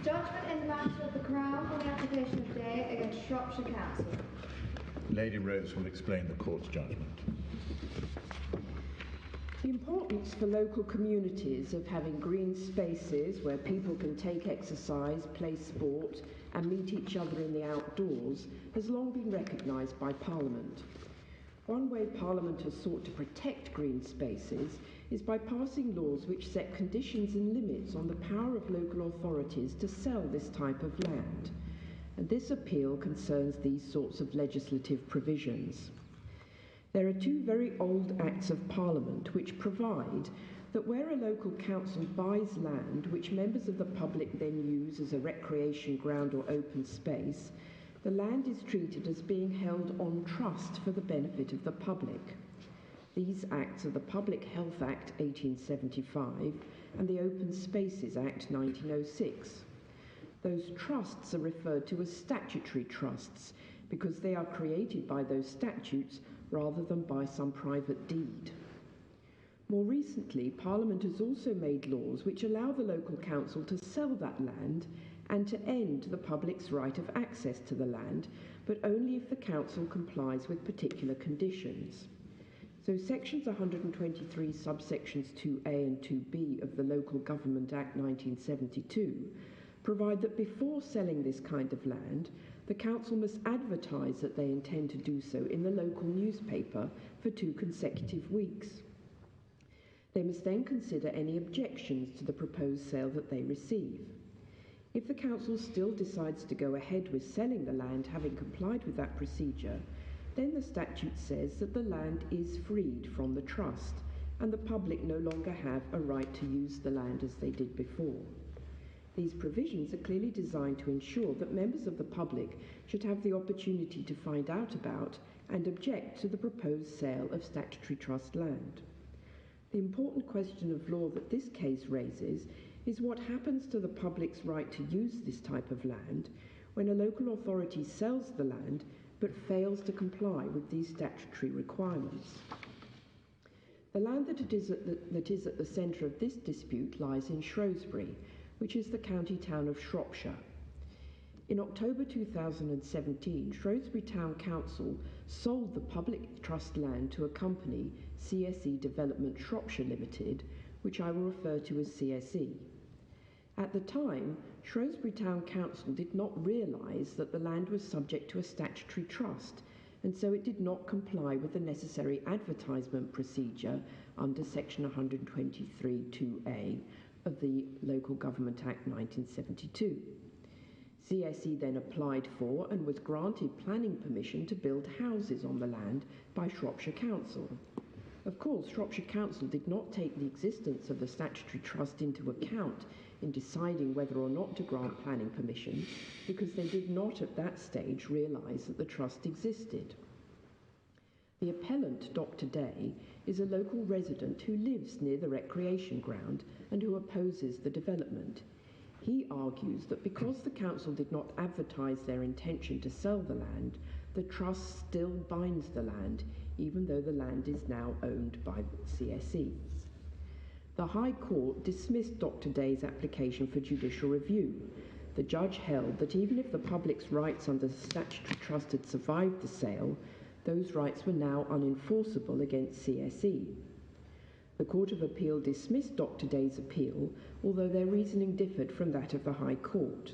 Judgment in the matter of the Crown on the application of day against Shropshire Council. Lady Rose will explain the court's judgment. The importance for local communities of having green spaces where people can take exercise, play sport and meet each other in the outdoors has long been recognised by Parliament. One way Parliament has sought to protect green spaces is by passing laws which set conditions and limits on the power of local authorities to sell this type of land. And this appeal concerns these sorts of legislative provisions. There are two very old Acts of Parliament which provide that where a local council buys land which members of the public then use as a recreation ground or open space, the land is treated as being held on trust for the benefit of the public. These acts are the Public Health Act 1875 and the Open Spaces Act 1906. Those trusts are referred to as statutory trusts because they are created by those statutes rather than by some private deed. More recently, Parliament has also made laws which allow the local council to sell that land and to end the public's right of access to the land, but only if the council complies with particular conditions. So sections 123 subsections 2A and 2B of the Local Government Act 1972 provide that before selling this kind of land, the council must advertise that they intend to do so in the local newspaper for 2 consecutive weeks. They must then consider any objections to the proposed sale that they receive. If the council still decides to go ahead with selling the land having complied with that procedure, then the statute says that the land is freed from the trust and the public no longer have a right to use the land as they did before. These provisions are clearly designed to ensure that members of the public should have the opportunity to find out about and object to the proposed sale of statutory trust land. The important question of law that this case raises is what happens to the public's right to use this type of land when a local authority sells the land but fails to comply with these statutory requirements. The land that is at the centre of this dispute lies in Shrewsbury, which is the county town of Shropshire. In October 2017, Shrewsbury Town Council sold the public trust land to a company, CSE Developments Shropshire Limited, which I will refer to as CSE. At the time, Shrewsbury Town Council did not realise that the land was subject to a statutory trust, and so it did not comply with the necessary advertisement procedure under section 123(2)(a) of the Local Government Act 1972. CSE then applied for and was granted planning permission to build houses on the land by Shropshire Council. Of course, Shropshire Council did not take the existence of the statutory trust into account in deciding whether or not to grant planning permission because they did not at that stage realise that the trust existed. The appellant, Dr. Day, is a local resident who lives near the recreation ground and who opposes the development. He argues that because the council did not advertise their intention to sell the land, the trust still binds the land, even though the land is now owned by CSE. The High Court dismissed Dr. Day's application for judicial review. The judge held that even if the public's rights under the statutory trust had survived the sale, those rights were now unenforceable against CSE. The Court of Appeal dismissed Dr. Day's appeal, although their reasoning differed from that of the High Court.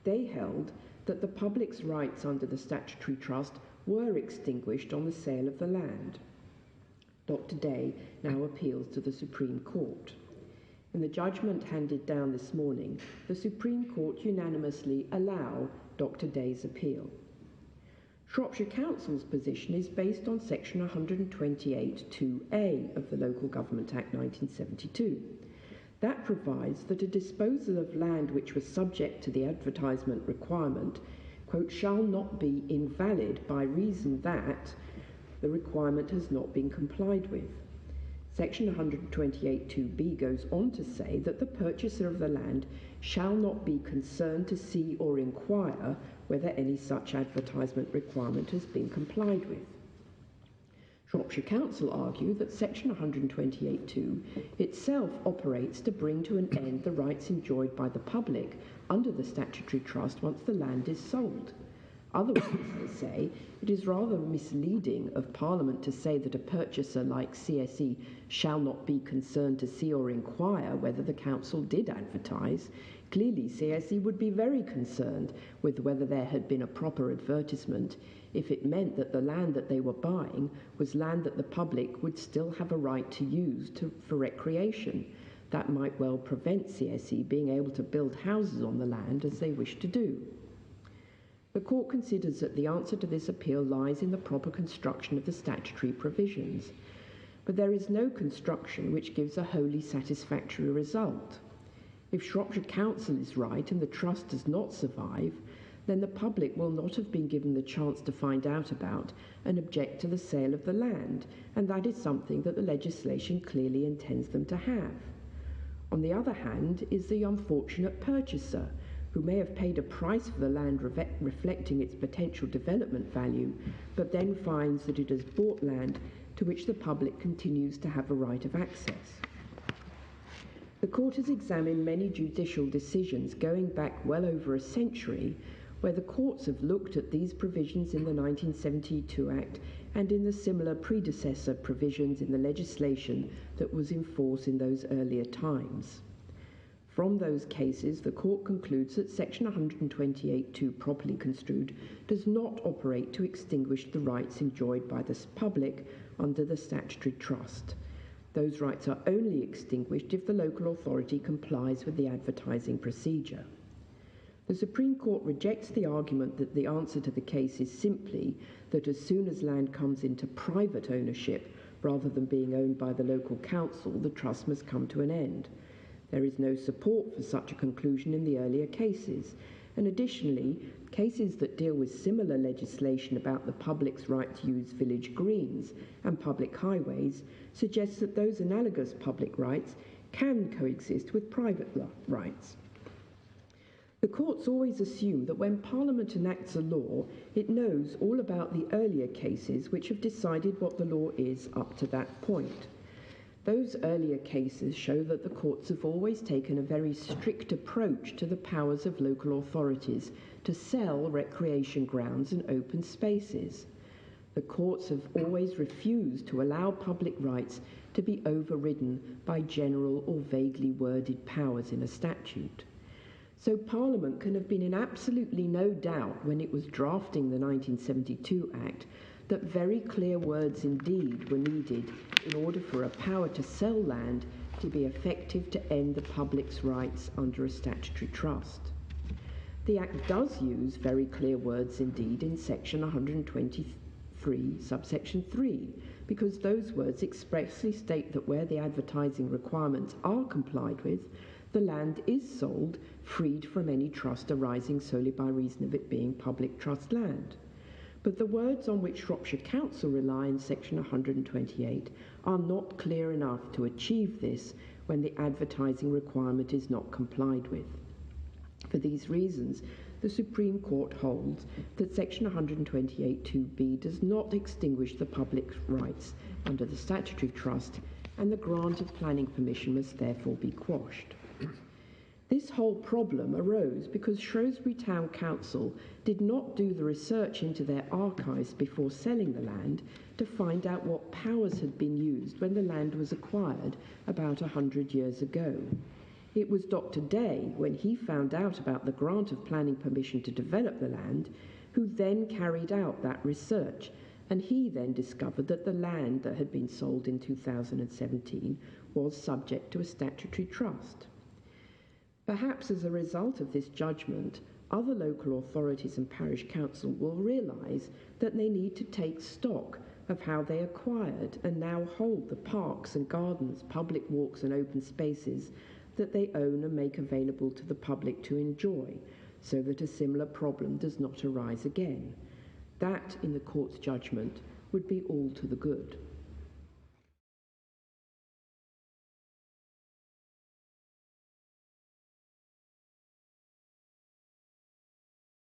They held that the public's rights under the statutory trust were extinguished on the sale of the land. Dr. Day now appeals to the Supreme Court. In the judgment handed down this morning, the Supreme Court unanimously allowed Dr. Day's appeal. Shropshire Council's position is based on section 128(2)(a) of the Local Government Act 1972. That provides that a disposal of land which was subject to the advertisement requirement, quote, shall not be invalid by reason that the requirement has not been complied with. Section 128(2)(b) goes on to say that the purchaser of the land shall not be concerned to see or inquire whether any such advertisement requirement has been complied with. Shropshire Council argue that Section 128(2) itself operates to bring to an end the rights enjoyed by the public under the statutory trust once the land is sold. Otherwise, they say, it is rather misleading of Parliament to say that a purchaser like CSE shall not be concerned to see or inquire whether the council did advertise. Clearly, CSE would be very concerned with whether there had been a proper advertisement if it meant that the land that they were buying was land that the public would still have a right to use for recreation. That might well prevent CSE being able to build houses on the land as they wish to do. The Court considers that the answer to this appeal lies in the proper construction of the statutory provisions, but there is no construction which gives a wholly satisfactory result. If Shropshire Council is right and the trust does not survive, then the public will not have been given the chance to find out about and object to the sale of the land, and that is something that the legislation clearly intends them to have. On the other hand is the unfortunate purchaser, who may have paid a price for the land reflecting its potential development value, but then finds that it has bought land to which the public continues to have a right of access. The Court has examined many judicial decisions going back well over a century where the courts have looked at these provisions in the 1972 Act and in the similar predecessor provisions in the legislation that was in force in those earlier times. From those cases, the Court concludes that Section 128(2), properly construed, does not operate to extinguish the rights enjoyed by the public under the statutory trust. Those rights are only extinguished if the local authority complies with the advertising procedure. The Supreme Court rejects the argument that the answer to the case is simply that as soon as land comes into private ownership, rather than being owned by the local council, the trust must come to an end. There is no support for such a conclusion in the earlier cases, and additionally, cases that deal with similar legislation about the public's right to use village greens and public highways suggest that those analogous public rights can coexist with private rights. The courts always assume that when Parliament enacts a law, it knows all about the earlier cases which have decided what the law is up to that point. Those earlier cases show that the courts have always taken a very strict approach to the powers of local authorities to sell recreation grounds and open spaces. The courts have always refused to allow public rights to be overridden by general or vaguely worded powers in a statute. So Parliament can have been in absolutely no doubt when it was drafting the 1972 Act that very clear words indeed were needed in order for a power to sell land to be effective to end the public's rights under a statutory trust. The Act does use very clear words indeed in Section 123, subsection 3, because those words expressly state that where the advertising requirements are complied with, the land is sold freed from any trust arising solely by reason of it being public trust land. But the words on which Shropshire Council rely in Section 128 are not clear enough to achieve this when the advertising requirement is not complied with. For these reasons, the Supreme Court holds that Section 128(2)(b) does not extinguish the public's rights under the statutory trust, and the grant of planning permission must therefore be quashed. This whole problem arose because Shrewsbury Town Council did not do the research into their archives before selling the land to find out what powers had been used when the land was acquired about 100 years ago. It was Dr. Day, when he found out about the grant of planning permission to develop the land, who then carried out that research, and he then discovered that the land that had been sold in 2017 was subject to a statutory trust. Perhaps as a result of this judgment, other local authorities and parish council will realise that they need to take stock of how they acquired and now hold the parks and gardens, public walks and open spaces that they own and make available to the public to enjoy, so that a similar problem does not arise again. That, in the court's judgment, would be all to the good.